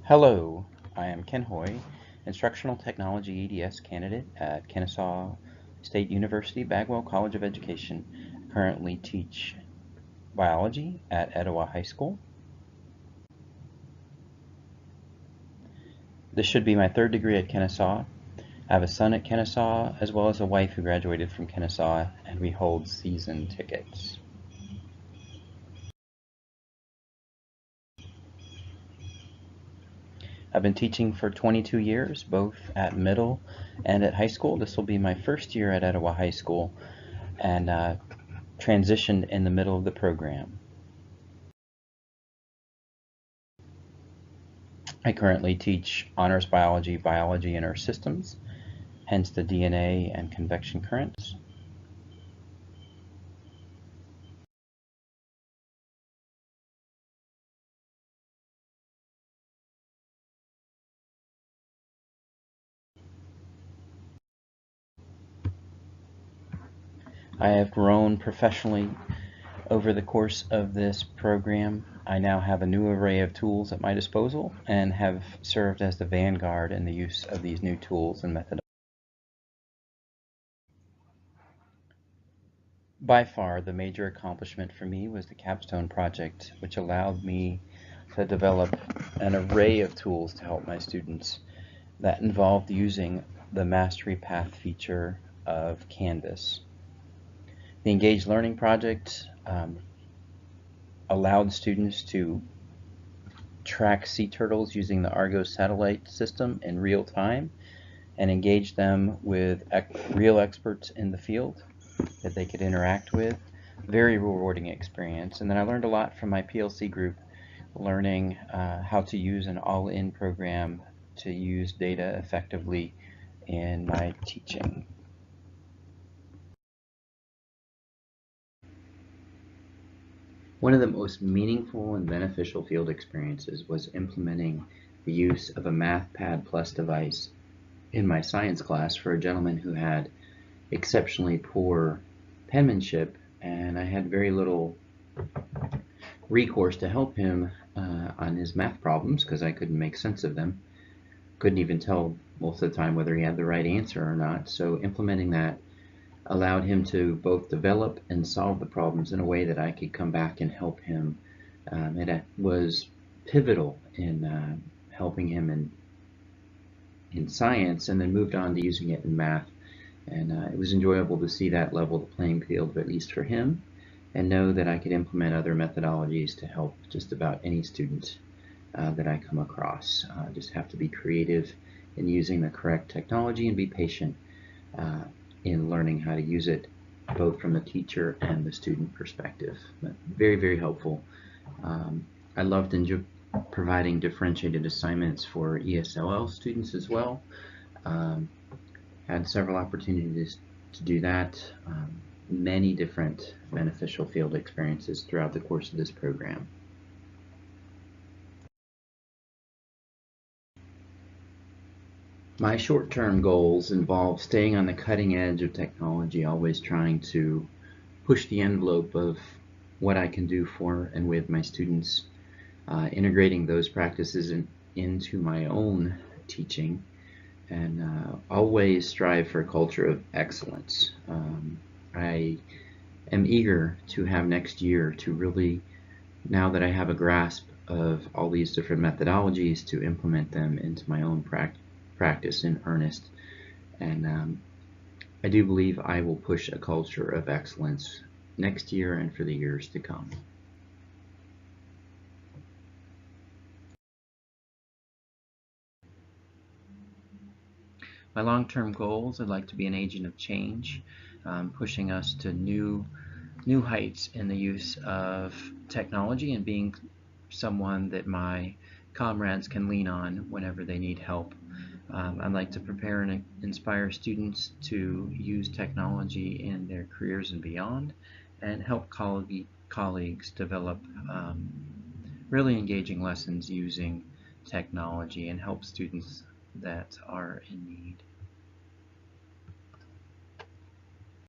Hello, I am Ken Haughey, Instructional Technology EDS candidate at Kennesaw State University Bagwell College of Education. I currently teach biology at Etowah High School. This should be my third degree at Kennesaw. I have a son at Kennesaw as well as a wife who graduated from Kennesaw, and we hold season tickets. I've been teaching for 22 years, both at middle and at high school. This will be my first year at Etowah High School, and transitioned in the middle of the program. I currently teach honors biology, biology and earth systems, hence the DNA and convection currents. I have grown professionally over the course of this program. I now have a new array of tools at my disposal and have served as the vanguard in the use of these new tools and methodologies. By far, the major accomplishment for me was the capstone project, which allowed me to develop an array of tools to help my students that involved using the Mastery Path feature of Canvas. The Engaged Learning Project allowed students to track sea turtles using the Argos satellite system in real time and engage them with real experts in the field that they could interact with. Very rewarding experience. And then I learned a lot from my PLC group, learning how to use an all-in program to use data effectively in my teaching. One of the most meaningful and beneficial field experiences was implementing the use of a MathPad Plus device in my science class for a gentleman who had exceptionally poor penmanship, and I had very little recourse to help him on his math problems because I couldn't make sense of them. Couldn't even tell most of the time whether he had the right answer or not. So implementing that allowed him to both develop and solve the problems in a way that I could come back and help him. It was pivotal in helping him in science, and then moved on to using it in math. And it was enjoyable to see that level the playing field, at least for him, and know that I could implement other methodologies to help just about any student that I come across. Just have to be creative in using the correct technology and be patient in learning how to use it, both from the teacher and the student perspective. But very, very helpful. I loved providing differentiated assignments for ESLL students as well. Had several opportunities to do that. Many different beneficial field experiences throughout the course of this program. My short-term goals involve staying on the cutting edge of technology, always trying to push the envelope of what I can do for and with my students, integrating those practices into my own teaching, and always strive for a culture of excellence. I am eager to have next year to really, now that I have a grasp of all these different methodologies, to implement them into my own practice in earnest. And I do believe I will push a culture of excellence next year and for the years to come. My long-term goals, I'd like to be an agent of change, pushing us to new heights in the use of technology and being someone that my comrades can lean on whenever they need help. I'd like to prepare and inspire students to use technology in their careers and beyond, and help colleagues develop really engaging lessons using technology and help students that are in need.